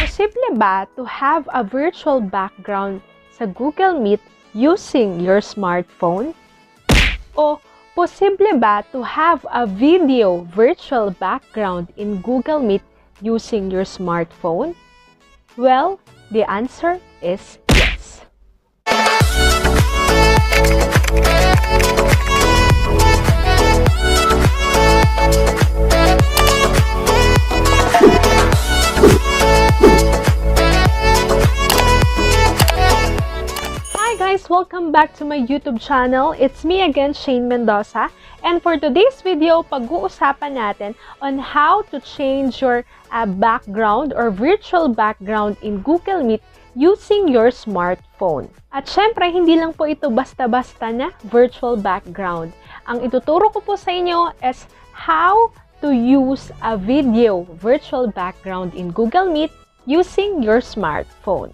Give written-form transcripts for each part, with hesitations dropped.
Posible ba to have a virtual background sa Google Meet using your smartphone? O posible ba to have a video virtual background in Google Meet using your smartphone? Well, the answer is yes. Welcome back to my YouTube channel. It's me again, Shane Mendoza. And for today's video, pag-uusapan natin on how to change your background or virtual background in Google Meet using your smartphone. At syempre, hindi lang po ito basta-basta na virtual background. Ang ituturo ko po sa inyo is how to use a video virtual background in Google Meet using your smartphone.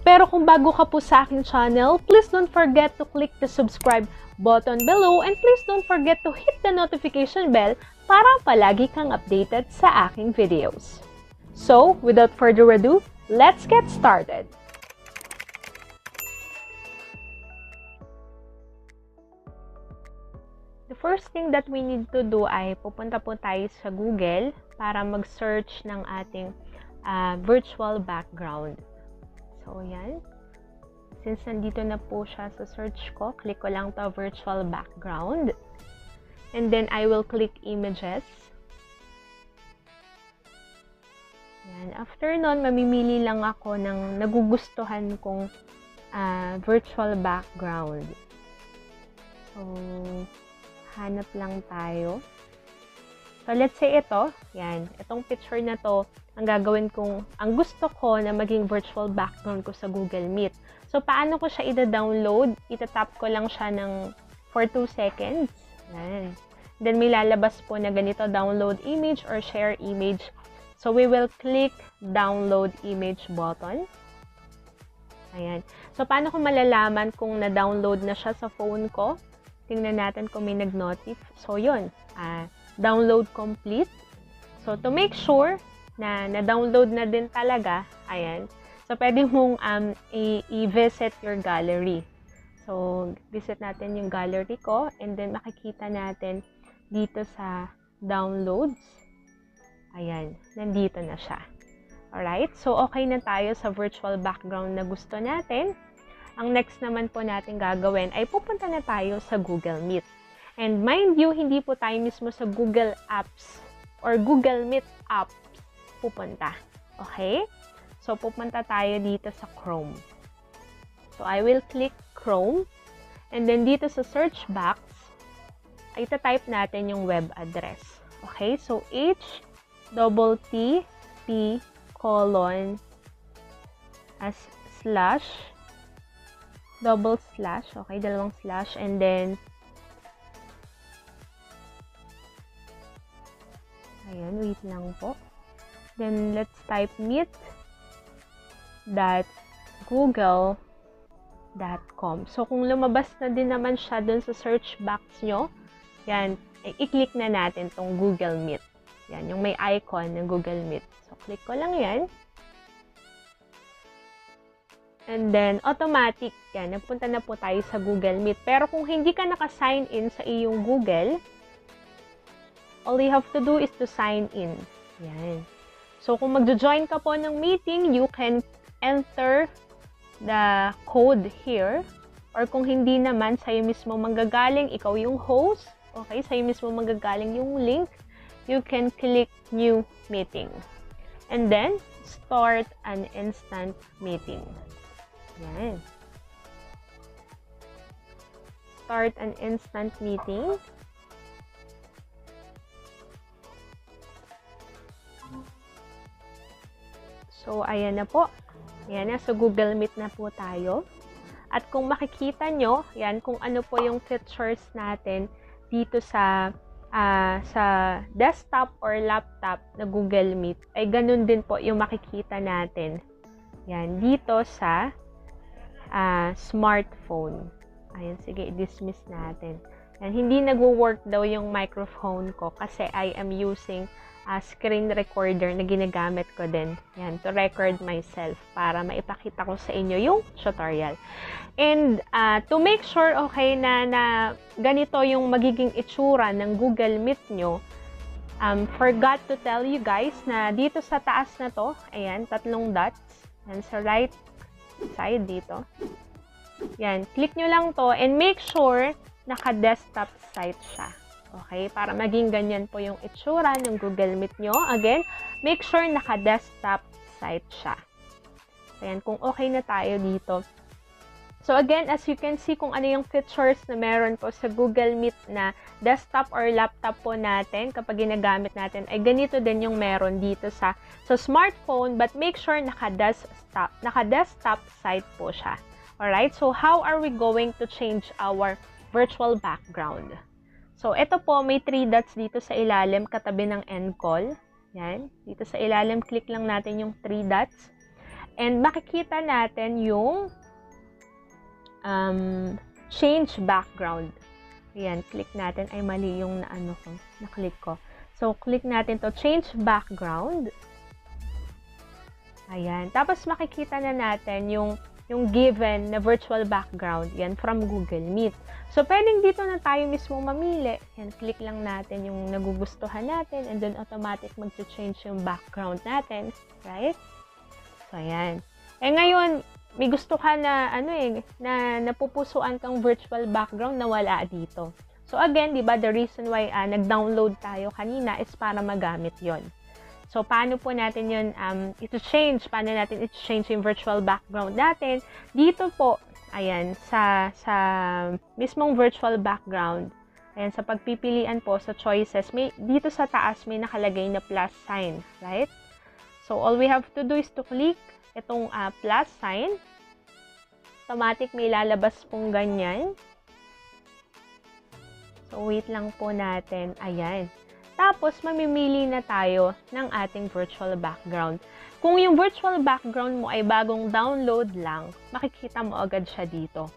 Pero kung bago ka po sa aking channel, please don't forget to click the subscribe button below and please don't forget to hit the notification bell para palagi kang updated sa aking videos. So, without further ado, let's get started! The first thing that we need to do ay pupunta po tayo sa Google para mag-search ng ating virtual background. So, yan. Since nandito na po siya sa search ko, click ko lang to virtual background. And then, I will click images. Yan. After nun, mamimili lang ako ng nagugustuhan kong virtual background. So, hanap lang tayo. So, let's say ito. Yan. Itong picture na to, ang gagawin kong, ang gusto ko na maging virtual background ko sa Google Meet. So, paano ko siya ida-download? Itatap ko lang siya for 2 seconds. Yan. Then, may lalabas po na ganito, download image or share image. So, we will click download image button. Ayan. So, paano ko malalaman kung na-download na siya sa phone ko? Tingnan natin kung may nag-notif. So, yun. Download complete. So, to make sure na na-download na din talaga, ayan. So, pwede mong i-visit your gallery. So, visit natin yung gallery ko and then makikita natin dito sa downloads. Ayan, nandito na siya. Alright, so okay na tayo sa virtual background na gusto natin. Ang next naman po natin gagawin ay pupunta na tayo sa Google Meet. And mind you, hindi po tayo mismo sa Google Apps or Google Meet app pupunta. Okay? So, pupunta tayo dito sa Chrome. So, I will click Chrome. And then, dito sa search box, ay type natin yung web address. Okay? So, http:// okay, dalawang slash, and then ayan, wait lang po. Then, let's type meet.google.com. So, kung lumabas na din naman siya dun sa search box nyo, yan, i-click na natin tong Google Meet. Yan, yung may icon ng Google Meet. So, click ko lang yan. And then, automatic, yan, nagpunta na po tayo sa Google Meet. Pero kung hindi ka naka-sign in sa iyong Google, all you have to do is to sign in. Yan. So, kung magjo-join ka po ng meeting, you can enter the code here. Or kung hindi naman, sa'yo mismo manggagaling, ikaw yung host. Okay, sa'yo mismo manggagaling yung link. You can click new meeting. And then, start an instant meeting. Yan. Start an instant meeting. So, ayan na po. Ayan na. So, Google Meet na po tayo. At kung makikita nyo, yan, kung ano po yung features natin dito sa desktop or laptop na Google Meet, ay ganun din po yung makikita natin. Yan, dito sa smartphone. Ayan, sige, i-dismiss natin. Yan, hindi nagwo-work daw yung microphone ko kasi I am using screen recorder na ginagamit ko din. Yan, to record myself para maipakita ko sa inyo yung tutorial. And to make sure, okay, na ganito yung magiging itsura ng Google Meet nyo, forgot to tell you guys na dito sa taas na to, ayan, 3 dots, yan, sa right side dito. Yan, click nyo lang to and make sure naka-desktop site siya. Okay, para maging ganyan po yung itsura ng Google Meet nyo. Again, make sure naka-desktop site siya. Ayan, kung okay na tayo dito. So again, as you can see kung ano yung features na meron po sa Google Meet na desktop or laptop po natin kapag ginagamit natin, ay ganito din yung meron dito sa smartphone, but make sure naka-desktop site po siya. Alright, so how are we going to change our virtual background? So, ito po, may 3 dots dito sa ilalim, katabi ng end call. Yan. Dito sa ilalim, click lang natin yung 3 dots. And makikita natin yung change background. Ayan, click natin. Ay, mali yung na-click ko. So, click natin to change background. Ayan. Tapos, makikita na natin yung given na virtual background. Yan, from Google Meet. So, pwedeng dito na tayo mismo mamili. Yan, click lang natin yung nagugustuhan natin and then automatic mag-change yung background natin. Right? So, ayan. Eh, ngayon, may gusto ka na, na napupusuan kang virtual background na wala dito. So, again, di ba, the reason why nag-download tayo kanina is para magamit yon. So, paano po natin yun ito-change? Paano natin ito-change yung virtual background natin? Dito po, ayan, sa mismong virtual background, ayan, sa pagpipilian po sa choices, dito sa taas may nakalagay na plus sign, right? So, all we have to do is to click itong plus sign. Automatic may lalabas pong ganyan. So, wait lang po natin. Ayan. Tapos, mamimili na tayo ng ating virtual background. Kung yung virtual background mo ay bagong download lang, makikita mo agad siya dito.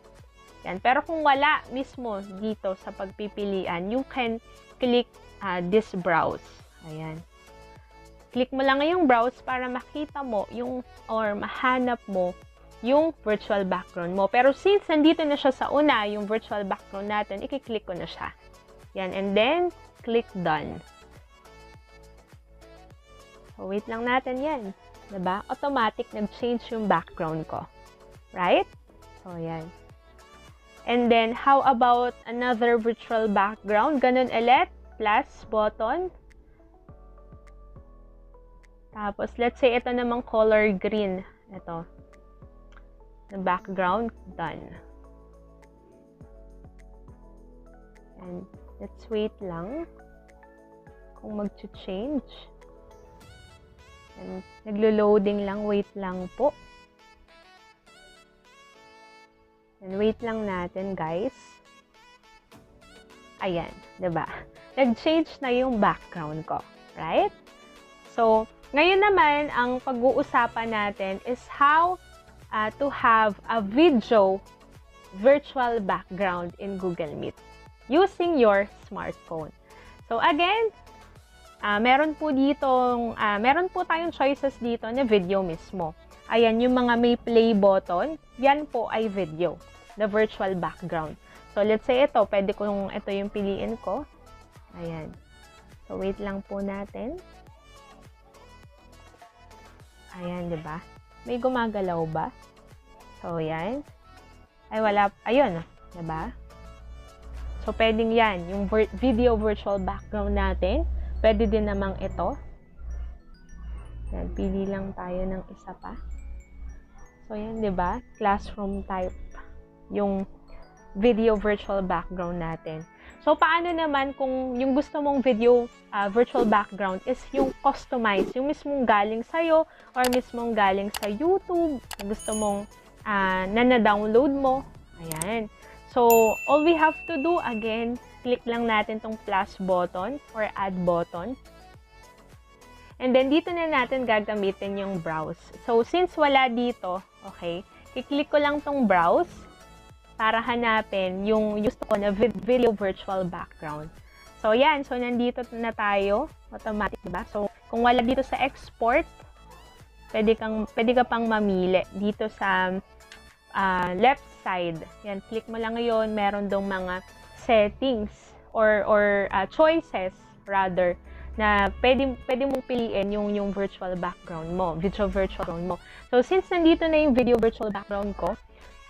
Yan. Pero kung wala mismo dito sa pagpipilian, you can click this browse. Ayan. Click mo lang yung browse para makita mo or mahanap mo yung virtual background mo. Pero since nandito na siya sa una, yung virtual background natin, i-click ko na siya. Yan. And then, click done. So, wait lang natin yan. Diba? Automatic nag-change yung background ko. Right? So, yan. And then, how about another virtual background? Ganun ulit. Plus button. Tapos, let's say, ito namang color green. Ito. The background. Done. And, let's wait lang. Kung mag-change. And, naglo-loading lang. Wait lang po. And, wait lang natin, guys. Ayan. Diba? Nag-change na yung background ko. Right? So, ngayon naman, ang pag-uusapan natin is how to have a video virtual background in Google Meet using your smartphone. So, again, meron po tayong choices dito na video mismo. Ayan, yung mga may play button, yan po ay video, the virtual background. So, let's say ito, pwede kong ito yung piliin ko. Ayan. So, wait lang po natin. Ayan, di ba? May gumagalaw ba? So, yan. Ay, wala. Ayun, di ba? So, pwedeng yan. Yung video virtual background natin. Pwede din namang ito. Yan, pili lang tayo ng isa pa. So, yan, di ba? Classroom type. Yung video virtual background natin. So, paano naman kung yung gusto mong video virtual background is yung customized, yung mismong galing sa'yo or mismong galing sa YouTube, gusto mong na-download mo. Ayan. So, all we have to do, again, click lang natin tong plus button or add button. And then, dito na natin gagamitin yung browse. So, since wala dito, okay, i-click ko lang tong browse para hanapin yung gusto ko na video virtual background. So, yan. So, nandito na tayo. Automatic, diba? So, kung wala dito sa export, pwede ka pang mamili dito sa left side. Yan, click mo lang ngayon, meron dong mga settings or choices rather na pwede mong piliin yung virtual background mo, virtual background mo. So, since nandito na yung video virtual background ko,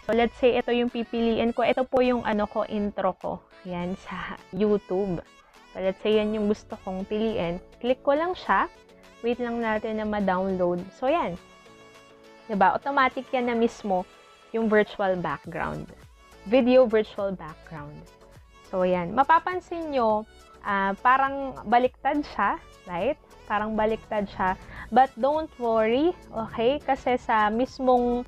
so let's say ito yung pipiliin ko. Ito po yung intro ko. Yan, sa YouTube. So, let's say yan yung gusto kong piliin. Click ko lang siya. Wait lang natin na ma-download. So, yan. Diba? Automatic yan na mismo yung virtual background. Video virtual background. So, yan. Mapapansin nyo, parang baliktad siya, right? Parang baliktad siya. But don't worry, okay? Kasi sa mismong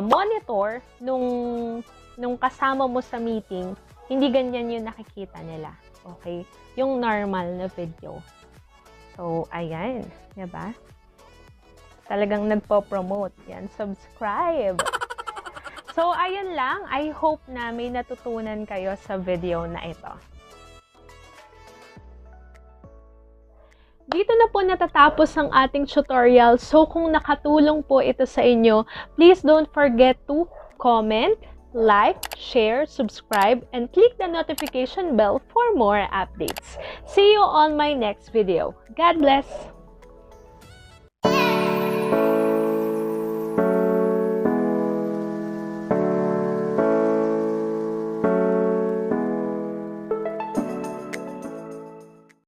monitor nung kasama mo sa meeting, hindi ganyan yung nakikita nila. Okay? Yung normal na video. So, ayan. Diba? Talagang nagpo-promote. Yan. Subscribe! So, ayun lang. I hope na may natutunan kayo sa video na ito. Dito na po natatapos ang ating tutorial. So, kung nakatulong po ito sa inyo, please don't forget to comment, like, share, subscribe, and click the notification bell for more updates. See you on my next video. God bless!